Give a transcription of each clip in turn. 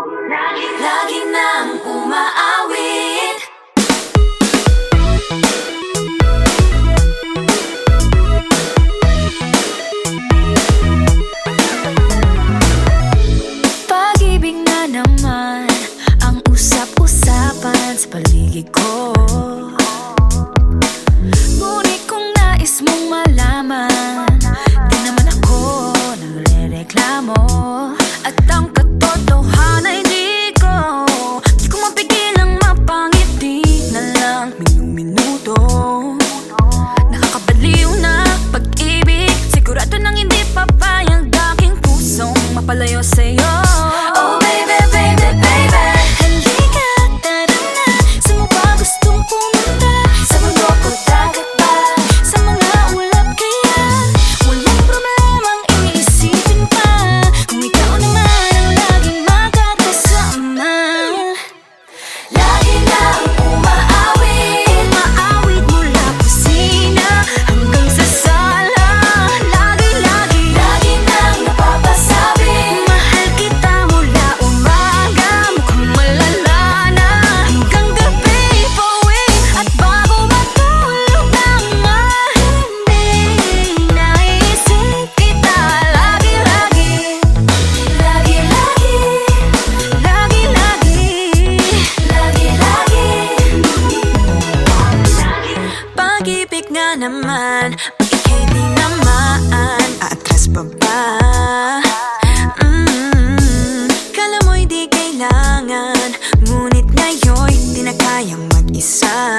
Lagi nang umaawit. Pag-ibig na naman ang usap-usapan sa paligid ko. Ngunit kung nais mong malaman, di naman ako nagre-reklamo. At ang katotohanan ay di ko mapigilang mapangiti na lang minu-minuto. Nakakabaliw na pag-ibig, sigurado nang hindi papayag aking pusong mapalayo sa'yo. Oh baby, baby, baby, halika, tara na. Saan mo ba gustong pumunta? Sa bundok o dagat ba? Sa mga ulap kaya? Walang problemang iniisipin pa, kung ikaw naman ang laging makakasama. Lagi nang umaawit, umaawit mula kusina hanggang sa sala. Lagi nang napapasabi, mahal kita mula umaga, mukhang malala na hanggang gabi. Pauwi at bago matulog nang mahimbing, naisip kita lagi-lagi. Pag-ibig nga naman, pag ika'y di naman aatras pa ba? Kala mo'y di kailangan, ngunit ngayon'y di na kayang mag-isa.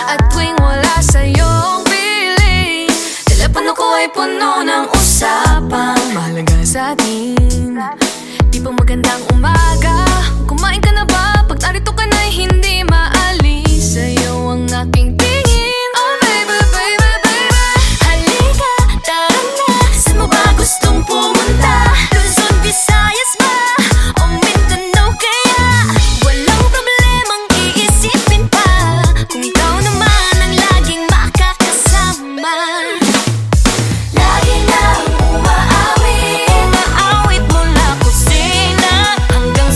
At tuwing wala sa'yong piling, telepono ko ay puno ng usapang mahalaga sa atin. Di ba magandang umaga? Kumain ka na ba? Pag narito ka na'y hindi maalis sa'yo ang aking tingin. Oh baby, baby, baby, halika, tara na. Saan mo ba gustong pumunta? Luzon, Visayas ba? O Mindanao kaya? Walang problemang iisipin pa, kung ikaw naman ang laging makakasama. Lagi nang umaawit, umaawit mula kusina hanggang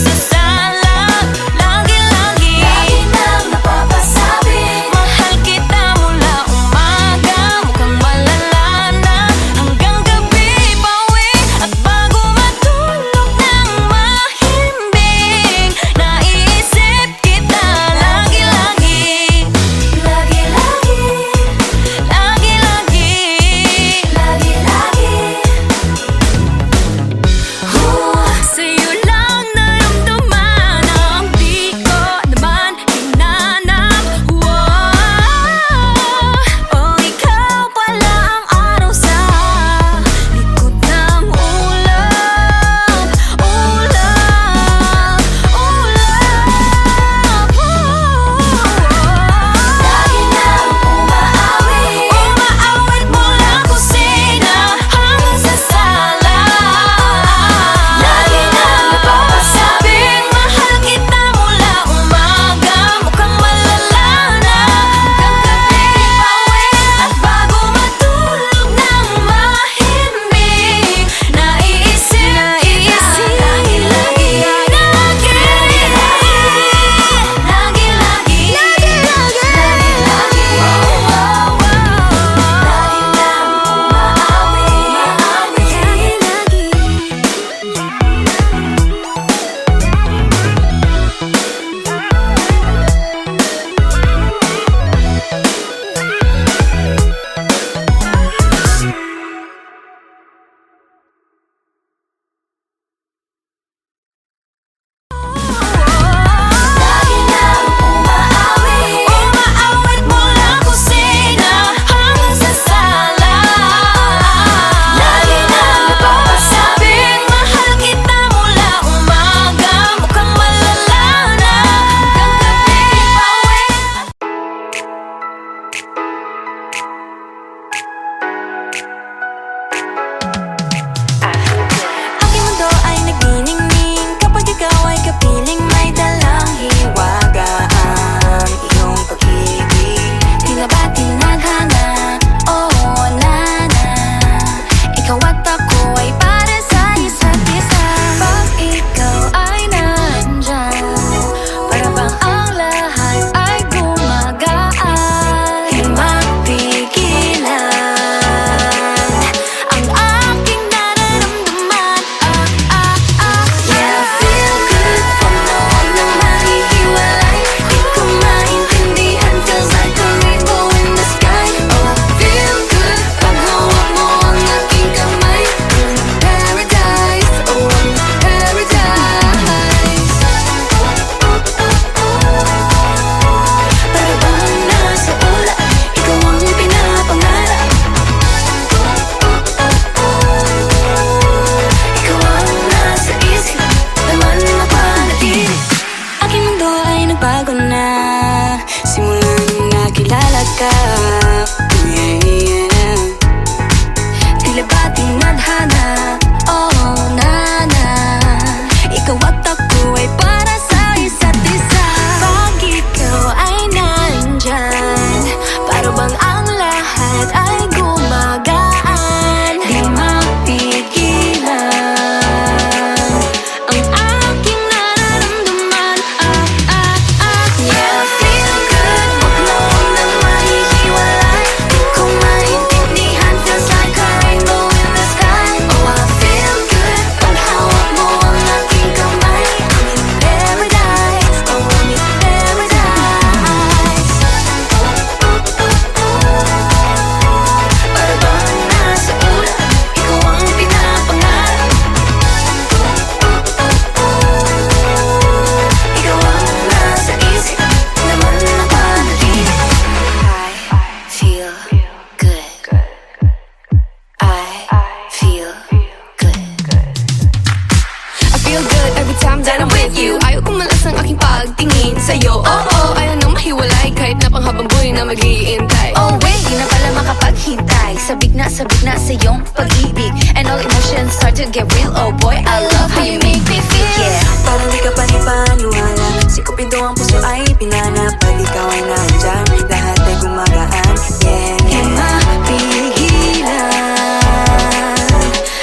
good every time that I'm with you. Ayaw kumalas ang aking pagtingin sa'yo. Oh, ayaw nang mahiwalay kahit na panghabang buhay na mag-iintay. Oh wait, di na pala makapaghintay. Sabik na sa iyong pag-ibig, and all emotions start to get real. Oh boy, I love how you make me feel. Yeah, Parang di ka panipaniwala. Si Cupido ang puso ay pinanap. Pag ikaw ay nandyan, lahat ay gumagaan. Yeah, di yeah. mapigilan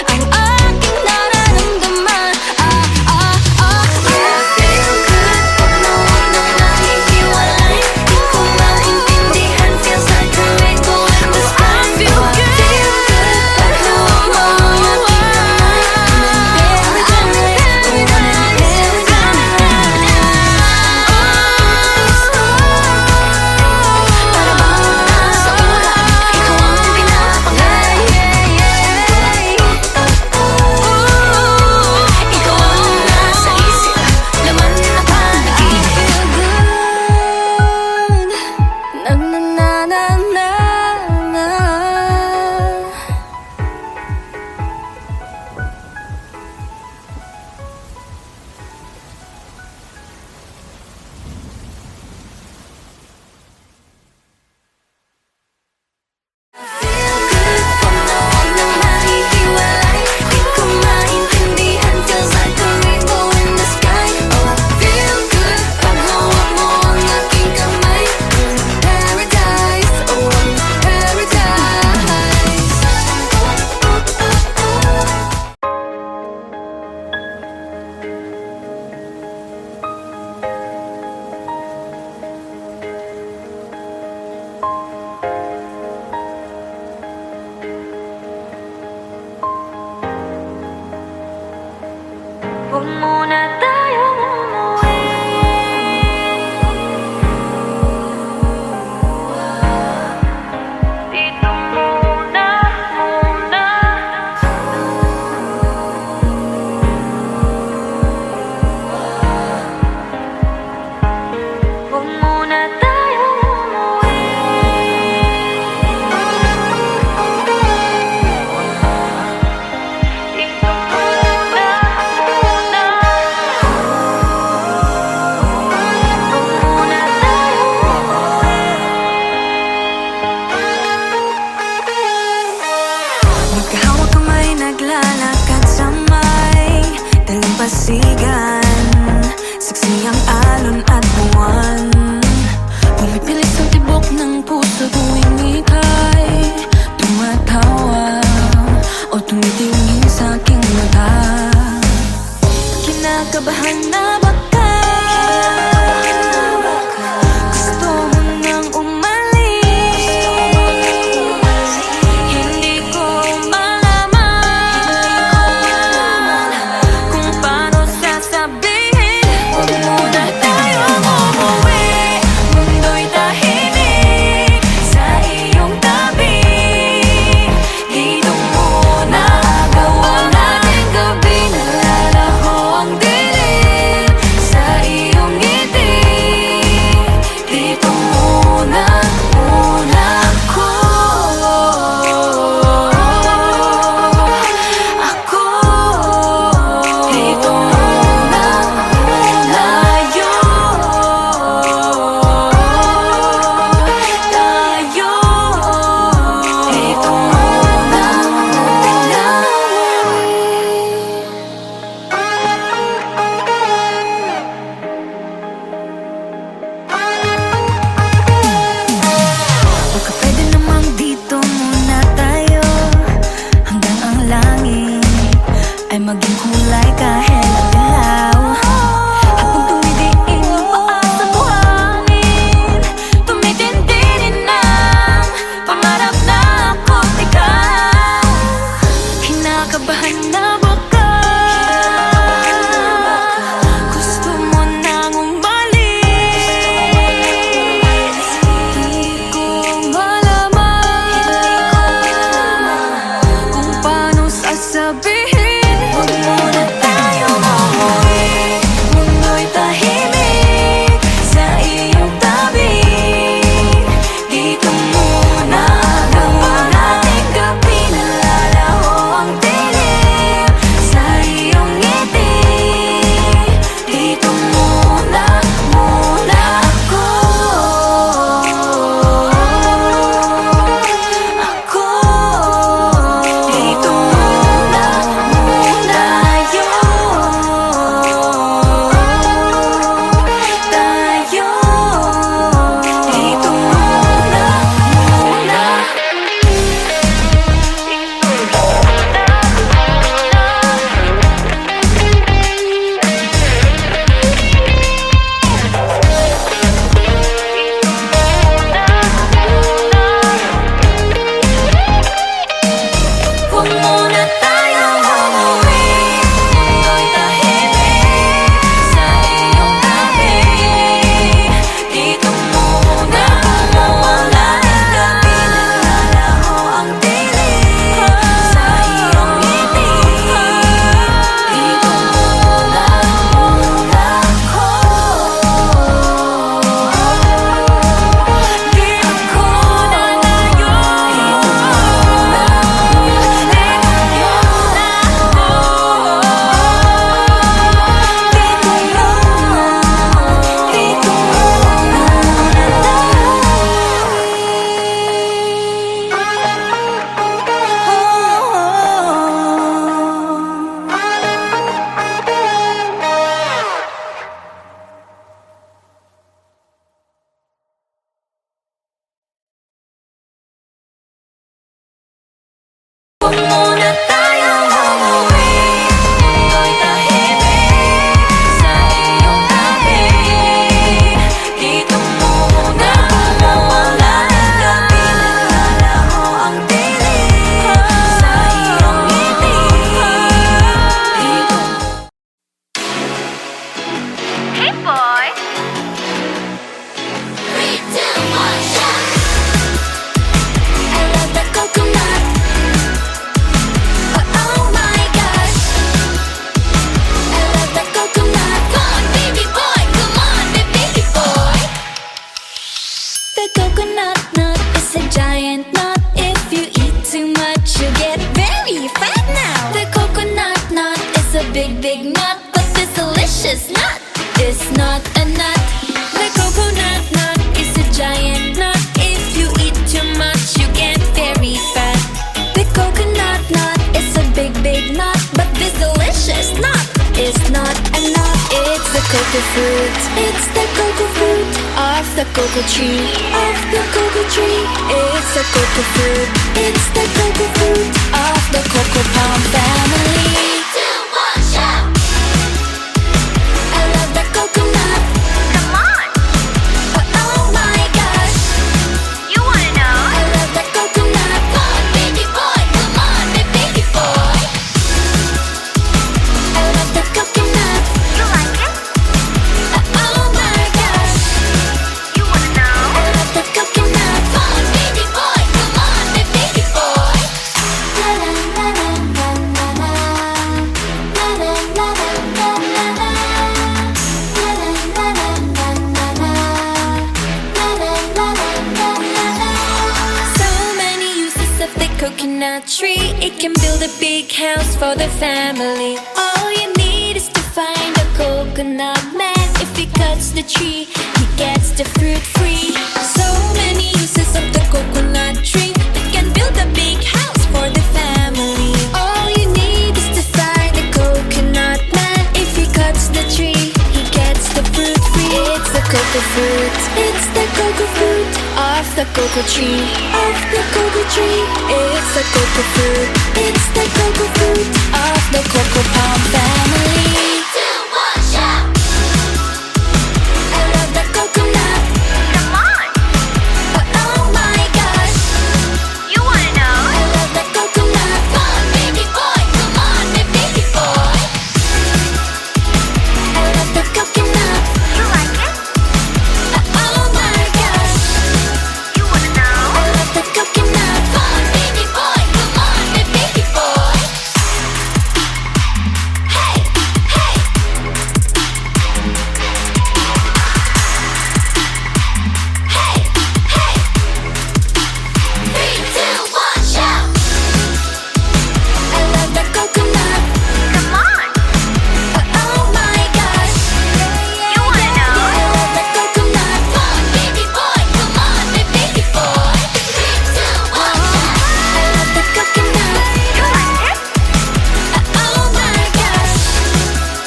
ang aking nararamdaman. Yeah, feel good pag nawag nang nahihiwalay. Di ko maintindihan, feels like a rainbow in the sky. Feel good pag nawag mo ang aking kamay. Para bang nasa ulan, ikaw ang pinapangay. Ikaw ang nasa isip, laman na pag-ibig. Na na na na na na. Feel good pag nawag nang nahihiwalay. Di ko maintindihan, feels like a rainbow in the sky. Oh, feel good pag hawak mo ang aking kamay. Paradise, oh, paradise. Huwag muna tayong umuwi. Dito muna. Huwag muna tayong umuwi. Dito muna. Magkahawak kamay, naglalakad sa may dalampasigan. Saksi ang alon at buwan. Pumipilis ang tibok ng puso tuwing ika'y tumatawa o tumitingin sa aking mata. Kinakabahan na baka gusto mo nang umalis. Hindi ko malaman kung paano sasabihin. Huwag muna tayong umuwi. Mundo'y tahimik sa iyong tabi. Dito muna agawan natin gabi. Nalalaho ang dilim sa baby boy. 3, 2, 1, shout! I love the coconut. Oh my gosh. I love the coconut. Come on, baby boy. Come on, baby boy. The coconut nut is a giant nut. If you eat too much, you get very fat now. The coconut nut is a big, big nut, but this delicious nut is not a nut. The coconut nut is a giant nut. If you eat too much, you get very fat. The coconut nut is a big, big nut, but this delicious nut is not a nut. It's the cocoa fruit. It's the cocoa fruit of the cocoa tree. Of the cocoa tree. It's the cocoa fruit. It's the cocoa fruit of the cocoa palm family. 2, 1, shout! I love the coconut. Come on, Oh my gosh. you wanna know? I love the coconut. Come on, baby boy. Come on, baby boy. I love the coconut. You like it? Oh my gosh. You wanna know? I love the coconut. Come on, baby boy. Come on, baby boy. La la la la la la la. La la la la la la la. La la la la la la la. La la la la la la. So many uses of the coconut tree. It can build a big house for the family. All you need is to find a coconut man. If he cuts the tree, he gets the fruit free. So many uses of the coconut tree. It can build a big house for the family. All you need is to find a coconut man. If he cuts the tree, he gets the fruit free. It's the cocoa fruit. It's the cocoa fruit of the cocoa tree. Of the cocoa tree. It's the cocoa fruit. It's the cocoa fruit of the cocoa palm family. 2, 1, shout! I love the coconut. Come on, Oh my gosh. you wanna know? I love the coconut. Come on, baby boy. Come on, baby boy. I love the coconut. You like it? Oh my gosh. You wanna know? I love the coconut. Come on, baby boy. Come on, baby boy. Hey, hey. Hey, hey. 3, 2, 1, shout! I love the coconut. Come on, Oh my gosh. you wanna know? I love the coconut. Come on, baby boy. Come on, baby boy. 3, 2, 1, shout! I love the coconut. You like it? Oh my gosh.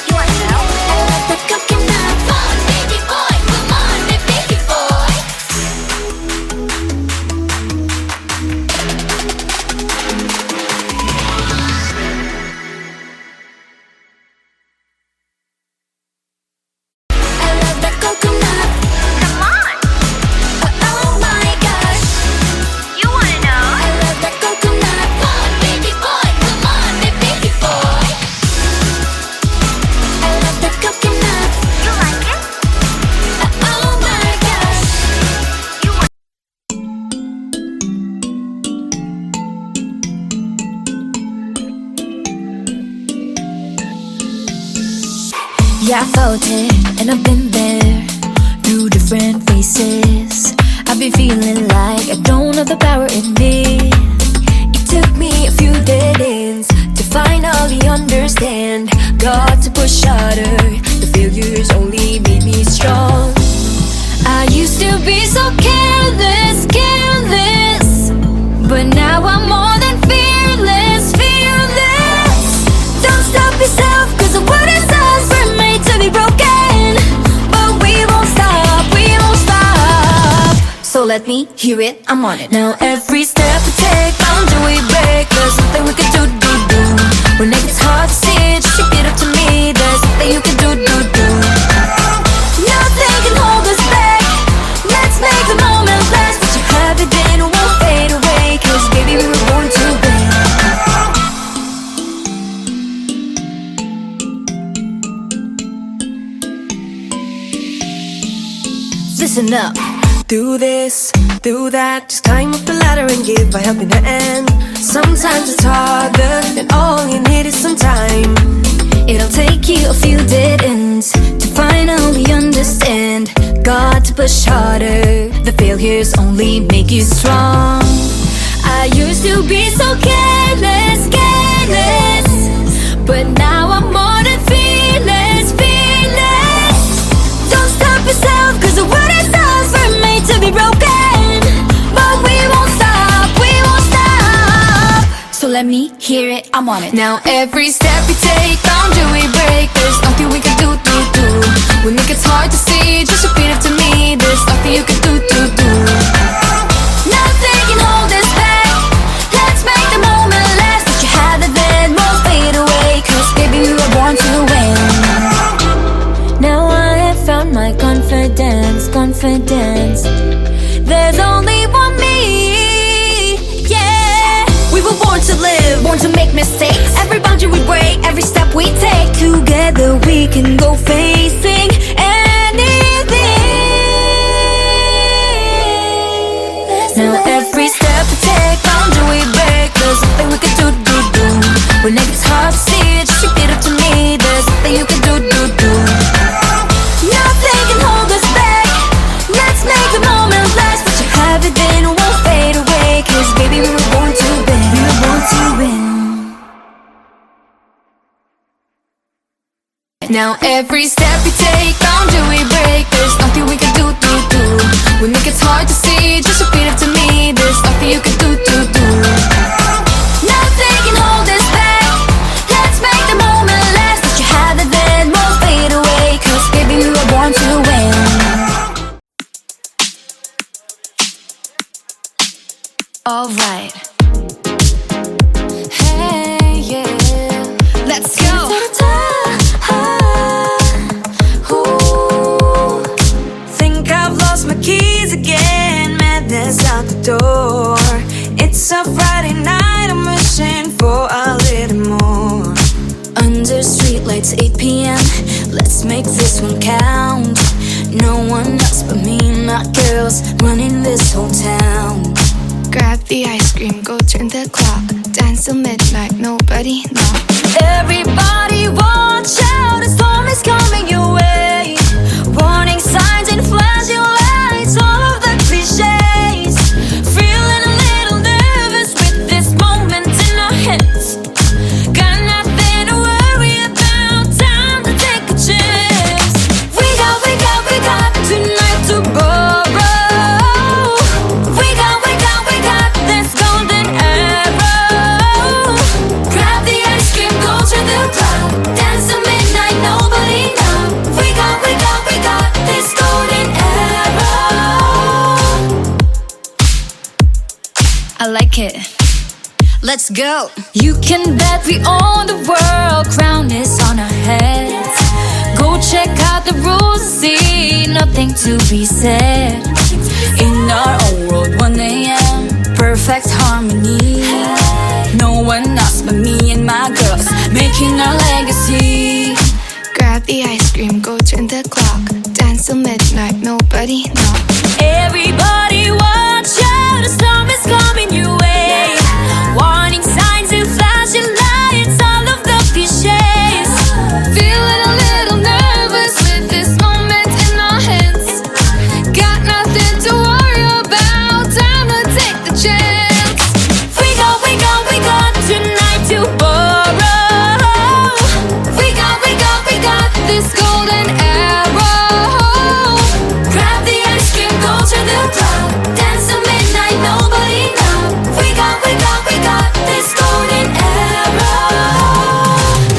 You wanna know? I love the coconut. Come on, baby boy. Come on, baby boy. I love the coconut. Come on, Oh my gosh. you wanna know? I love the coconut. Come on, baby boy. Come on, baby boy. I love the coconut. You like it? Oh my gosh. You wanna Yeah, I felt it, and I've been there through different phases. I've been feeling like I don't have the power in me. It took me a few dead ends to finally understand. Got to push harder, the failures only made me strong. I used to be so careless, careless, but now I'm more than fearless, fearless. Don't stop yourself, cause the world is us, we're made to be broken. But we won't stop, we won't stop. So let me hear it, I'm on it. Now every step we take, boundary we break. There's nothing we can do. When it gets hard to see, just repeat it to me. There's nothing you can do. Nothing can hold us back. Let's make the moment last. What you have it in won't fade away. Cause baby we were born to win. listen up. Do this, do that, just climb up the ladder and give a helping hand. Sometimes it's harder, and all you need is some time. It'll take you a few dead ends to finally understand. Got to push harder, the failures only make you strong. I used to be so careless, careless, but now I'm more than fearless, fearless. Don't stop yourself, cause the world itself were made to be broken. But we won't stop, we won't stop. So let me hear it, I'm on it. Now every step we take, boundary we break. There's nothing we can do. When it gets hard to see, just repeat it to me. There's nothing you can do. Nothing can hold us back. Let's make the moment last. That you have it then won't fade away. Cause baby we were born to win. Now I have found my confidence, confidence. There's only one me, yeah. We were born to live, born to make mistakes. Every boundary we break, every step we take. Together we can go facing anything. Now every step we take, boundary we break. There's nothing we can do. When it gets hard to see, just repeat it to me. There's nothing you can do. Nothing can hold us back. Let's make the moment last. But you have it then, it won't fade away. Cause baby we were born to win. We were born to win. Now every step we take, boundary we break. There's nothing we can do. When it gets hard to see, just repeat it to me. There's nothing you can do. Nothing can hold us back. Let's make the moment last. That you have it then won't fade away. Cause baby we were born to win. Alright. Hey, yeah. Let's go. Think I've lost my keys again, madness out the door. It's a Friday night, I'm wishing for a little more. Under streetlights, 8 p.m. Let's make this one count. No one else but me and my girls running this whole town. Grab the ice cream, go turn the clock. Dance till midnight, nobody knock. Everybody watch out, a storm is coming your way. Warning signs and flashing lights, all of the cliches. Feeling a little nervous with this moment in our hands. Got nothing to worry about, time to take a chance. We got tonight to borrow. We got this golden arrow. Grab the ice cream, go to the club. Dance till midnight, nobody know. We got this golden arrow. I like it. Let's go. You can bet we own the world. Crown is on our heads. Go check out the rules and see. Nothing to be said. In our own world, 1 a.m. Perfect harmony. No one else but me and my girls making our legacy. Grab the ice cream, go turn the clock. Dance till midnight, nobody knock. Everybody watch out, a storm is coming your way. Warning signs and flashing lights, all of the cliches. Feeling a little nervous with this moment in our hands. Got nothing to worry about, time to take the chance. We got tonight to borrow. We got This golden arrow. grab the ice cream, go to the club. Dance till midnight, nobody know. We got this golden arrow.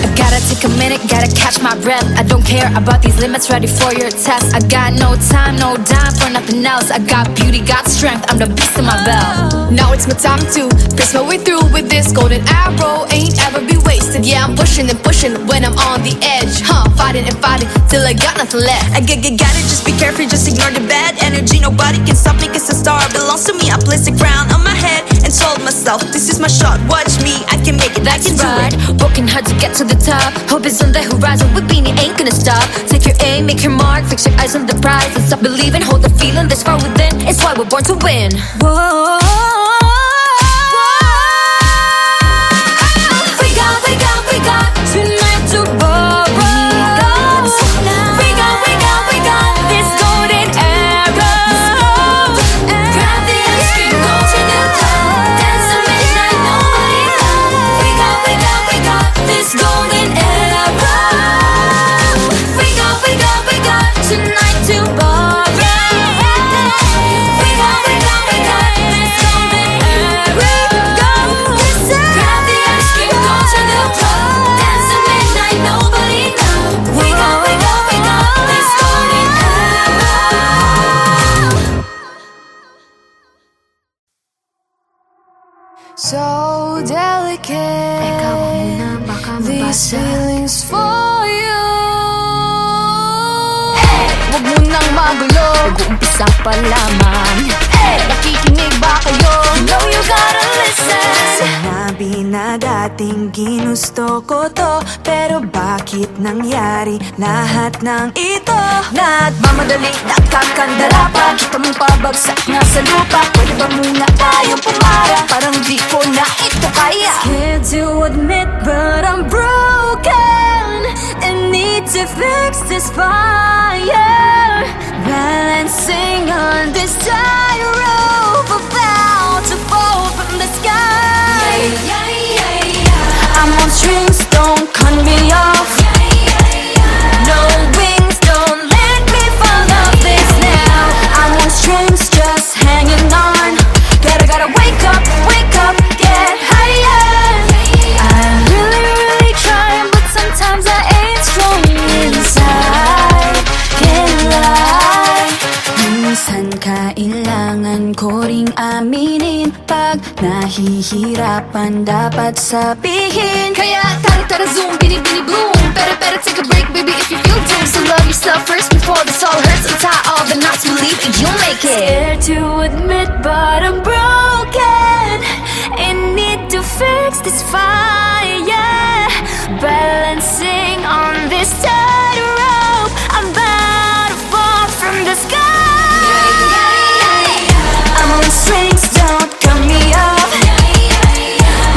I gotta take a minute, gotta catch my breath. I don't care about these limits, ready for your test. I got no time, no dime for nothing else. I got beauty, got strength, I'm the beast in my belt. Now it's my time to press my way through with this golden arrow. Ain't ever be wasted. Yeah, I'm pushing and pushing when I'm on the edge. Fighting and fighting till I got nothing left. I got it, just be careful, just ignore the bad energy. Nobody can stop me, cause the star belongs to me. I placed a crown on my head and told myself, this is my shot, watch me, I can make it, I That's can do right, it. working hard to get to the top. Hope is on the horizon, with Beanie ain't gonna stop. Take your name, make your mark, fix your eyes on the prize. And stop believing, hold the feeling that's far within. It's why we're born to win. Whoa. We got tonight to borrow. We got this golden arrow. Grab the ice cream, go to the club, dance the midnight, nobody knows. We got this golden arrow. We got tonight to borrow. We got this golden arrow. Grab the ice cream, go to the club, dance the midnight, nobody knows. We got this golden arrow. So delicate, these feelings for you. Huwag mo nang magulo, nag-uumpisa pa lamang. Nakikinig ba kayo? You know you gotta listen. Sinabi na dating ginusto ko to, pero bakit nangyari lahat ng ito? Nagmamadali, nakakandala pa, kita mong pabagsak na sa lupa. Pwede ba muna tayong pumara? Parang di ko na ito kaya. Scared to admit but I'm broken and need to fix this fire. Balancing on this tightrope, about to fall from the sky. I'm on strings, don't cut me off. No wings, don't let me fall off this now. I'm on strings, just hanging on. Gotta wake up, get higher. I'm really trying, but sometimes I ain't strong inside. Can't lie. Minsan kailangan ko ring aminin, pag nahihirapan dapat sabihin. Kaya tara zoom, bini bloom. Better take a break, baby, if you feel doomed. So love yourself first before this all hurts. Untie all the knots, believe it, you'll make it. Scared to admit but I'm broken and need to fix this fire. Balancing on this tightrope, I'm about to fall from the sky. I'm on strings, don't cut me off.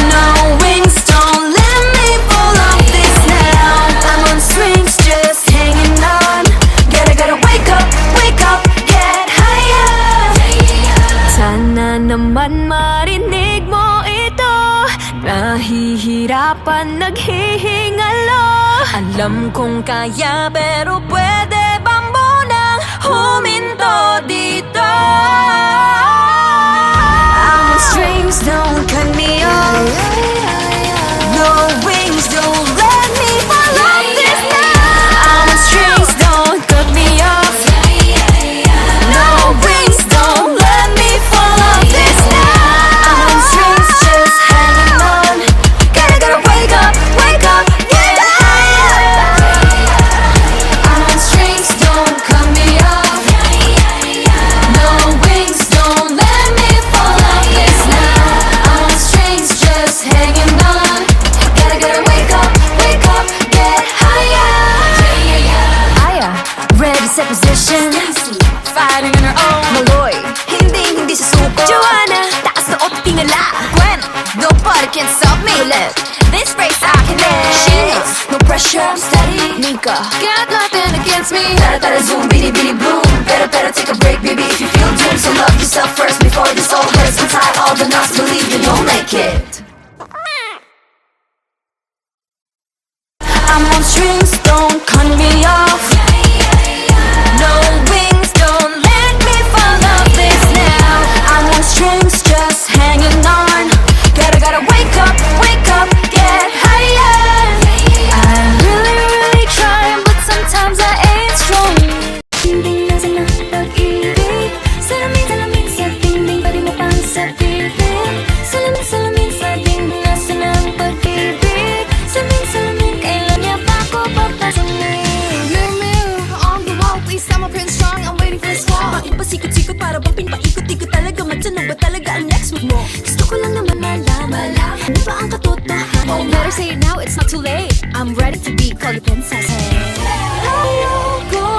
No wings, don't let me fall off this now. I'm on strings, just hanging on. Gotta wake up, get higher. Sana naman marinig mo ito. Nahihirapan, naghihingalo. Alam kong kaya, pero pwede bang munang huminto dito? I'm on strings, don't cut me off. No wings, don't let me fall off this now. I'm on strings, don't cut me off. No wings, don't let me fall off this now. I'm on strings, just hanging on. Gotta wake up, get higher. I'm on strings, don't cut me off. No wings, don't let me fall off this now. I'm on strings, just hanging on. Gotta wake up, get higher. Aya, ready, set position. Fighting on her own. Maloy, hindi susuko. Joanna, taas na o tingala. Gwen, nobody can stop me. Left, this race I can live. Sheena, no pressure, I'm steady. Nika, Got nothing against me. tara zoom, bini bloom. Better take a break, baby, if you feel doomed. So love yourself first before this all hurts. Untie all the knots, believe you don't make it. I'm on strings, don't cut me off. No wings, don't let me fall off this now. I'm on strings, just hanging on. Gotta wake up, get higher. I'm really trying, but sometimes I ain't strong. Dingding na sa pag-ibig. Salamin sa dingding, pwede mo pang sabihin. Salamin sa dingding, nasa ng pag-ibig. Salamin, kailan niya pa ako papasamin? Mirror on the wall, please tell my prince strong. I'm waiting for this fall. Bakit pa sikot-sikot para bang pinpaikot-ikot talaga? Matyanog ba talaga ang next move mo? Gusto ko lang naman malaman, ano ba ang katotohanan? Better say it now, it's not too late. I'm ready to be called a princess. Ayoko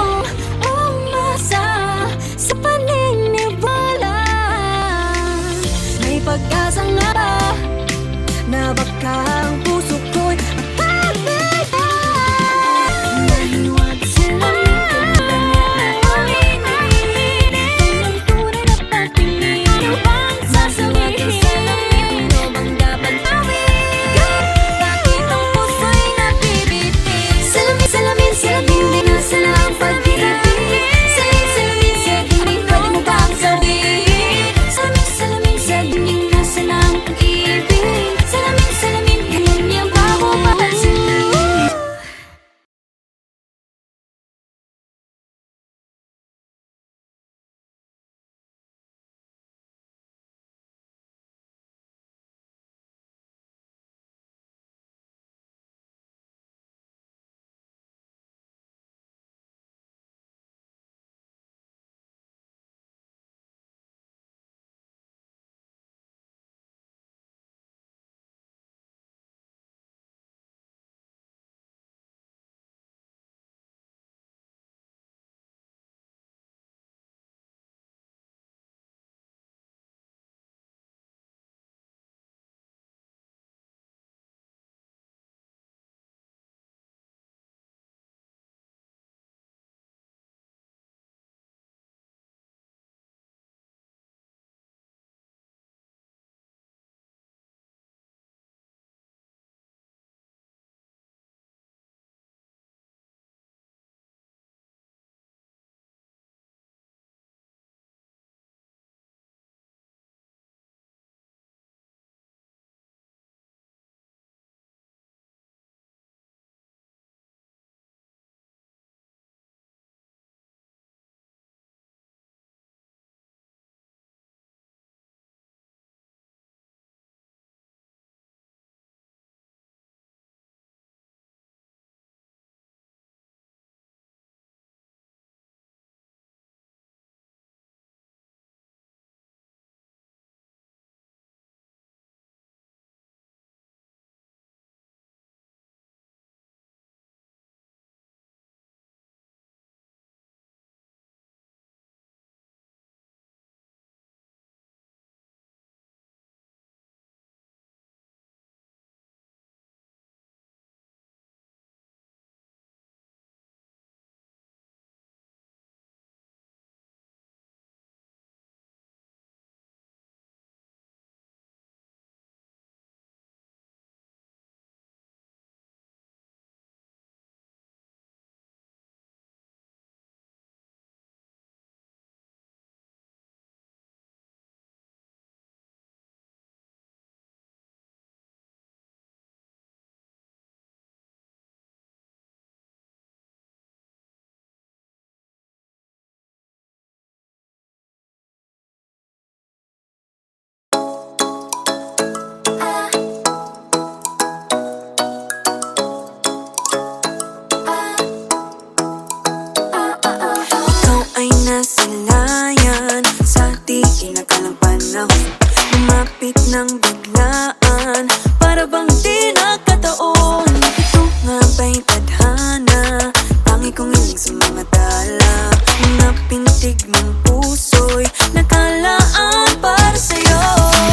sa mga dala. Mga pintig ng puso'y nakalaan para sa'yo.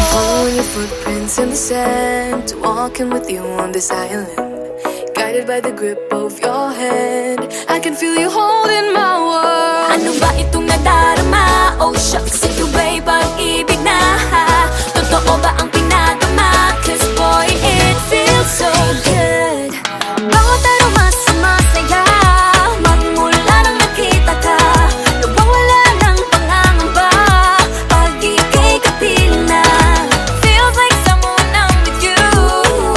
Following your footprints in the sand, walking with you on this island, guided by the grip of your hand. I can feel you holding my world. Ano ba itong nadarama? Oh shucks, ito ba'y pag-ibig na? Totoo ba ang pinagama? Cause boy, it feels so good. Bawat aroma sumasaya, magmula nang nakita ka. Nawawala ng pangangamba, pag ika'y kapiling na. Feels like someone I'm with you,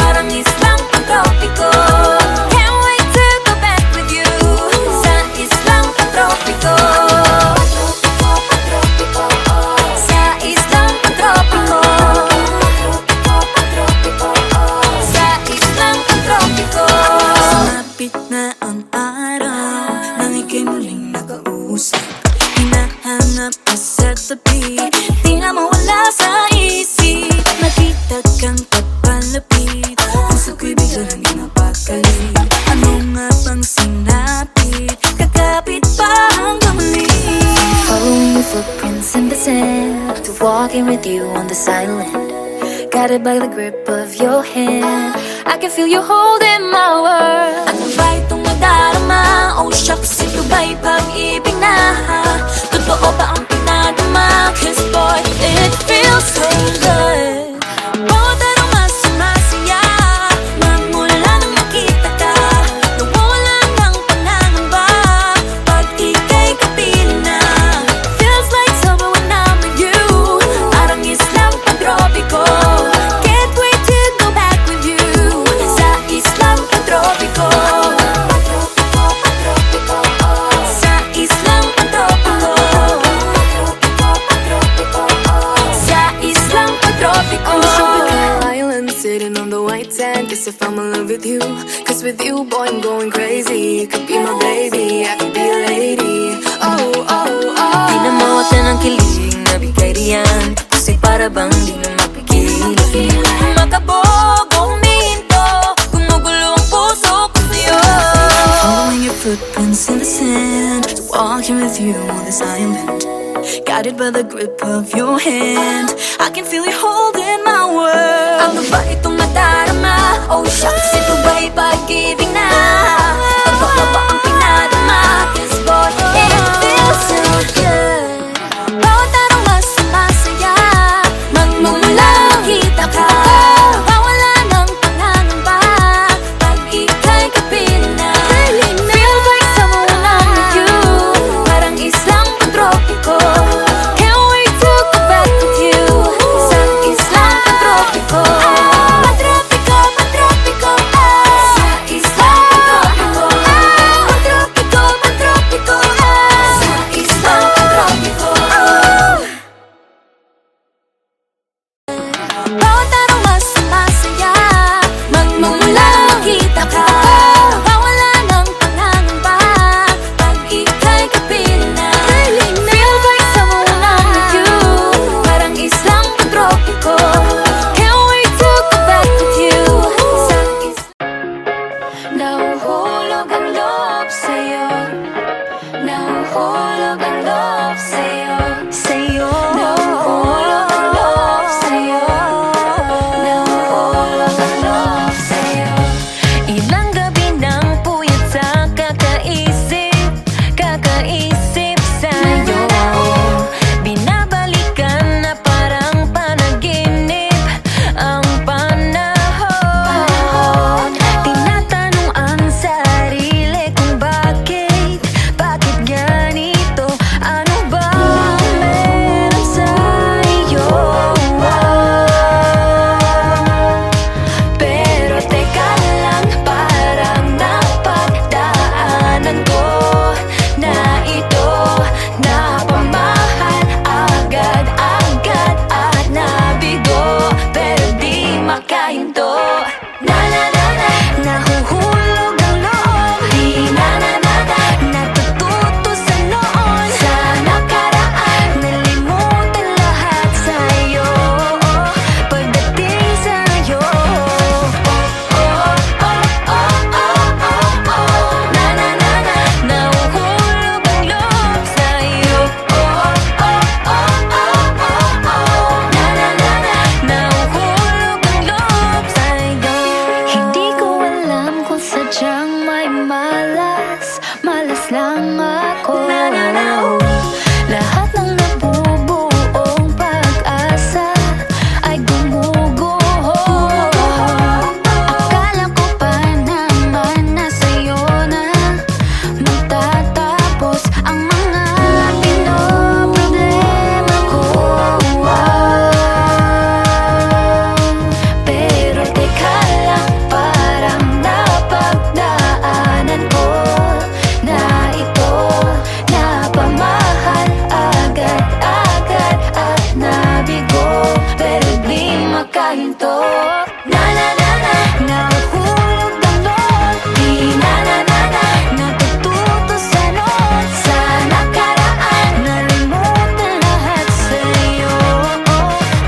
parang islang pang-tropiko. Can't wait to go back with you, sa islang pang-tropiko. Sa islang pang-tropiko. Sa islang pang-tropiko. Sumapit na ang araw, nang ika'y muling nakausap. Hinahanap ka sa tabi, di na mawala sa isip. Nakita kang papalapit, puso ko'y bigla nang di mapakali. Ano nga bang sinapit, kakapit pa hanggang muli. Following your footprints in the sand, to walking with you on this island, guided by the grip of your hand. I can feel you holding my world. Ano ba itong nadarama? Oh shucks, ito ba'y pag-ibig na? Totoo ba ang pinadama? Cause boy, it feels so good. Bawat aroma sumasaya, magmula nang nakita ka. Nawawala ng pangangamba, pag ika'y kapiling na. Feels like summer when I'm with you, parang islang pang-tropiko. Can't wait to go back with you, sa islang pang-tropiko. Sa islang pang-tropiko. Sa islang pang-tropiko. On a tropical island, sitting on the white sand. Guess I found my love with you. Cause with you, boy, I'm going crazy. You could be my baby, I could be a lady. Oh, oh, oh. Di na mawala ng kilig na bigay riyan, kasi para bang di na mapigil. Makabog o huminto, gumugulo ang puso ko sa'yo. Following your footprints in the sand, walking with you on this island, guided by the grip of your hand. I can feel you holding my world. Ano ba itong nadarama? Oh shucks, ito ba'y pag-ibig na? Totoo ba ang pinadama? Cause boy, it feels so good. Bawat aroma sumasaya, magmumula nakita ka. Nawawala ng pangangamba, pag ika'y kapiling na. Feels like someone I'm with you, parang islang pang-tropiko. Can't wait to go back with you, sa islang pang-tropiko. Pang-tropiko, pang-tropiko, sa islang pang-tropiko. Pang-tropiko, pang-tropiko, sa islang pang-tropiko. Bawat aroma sumasaya, magmumula nakita ka. Nawawala ng pangangamba, pag ika'y kapiling na. Feels like someone I'm with you, parang islang pang-tropiko. Can't wait to go back with you, sa nahuhulog ang loob sa'yo. Nahuhulog ang loob sa'yo. Nahuhulog ang loob sa'yo. Nahuhulog ang loob sa'yo. Ilang gabi ng puyat sa kakaisip sa'yo. Binabalikan na parang panaginip ang panahon. Tinatanong ang sarili kung bakit ganito. Lahat ng nabubuong pag-asa ay gumuguho. Akala ko pa naman na sa'yo na magtatapos ang mga pinoproblema ko. Pero teka lang, parang napagdaanan ko na ito napamahal agad-agad at nabigo. Pero di makahinto. Nahulog ang loob, di natututo sa noon, sa nakaraan. Nalimutan lahat sa'yo,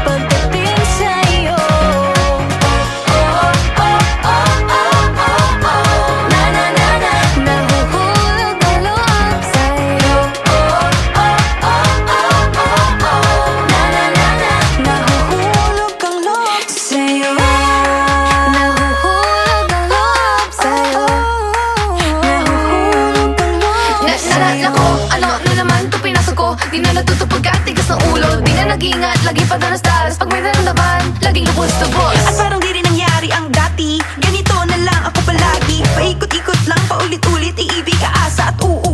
pagdating sa'yo. Nahuhulog ang loob sa'yo. Nahuhulog ang loob sa'yo. Nahuhulog ang loob sa'yo. Nahuhulog ang loob Naalala ko, ano na naman to pinasok ko. Di na natutupag ka, tigas ng ulo. Di na nag-ingat, lagi pa danas-daras. Pag may naramdaman, laging lubos-tubos. At parang di rin nangyari ang dati. Ganito na lang ako palagi. Paikot-ikot lang, paulit-ulit, iibig, kaasa at uuwi.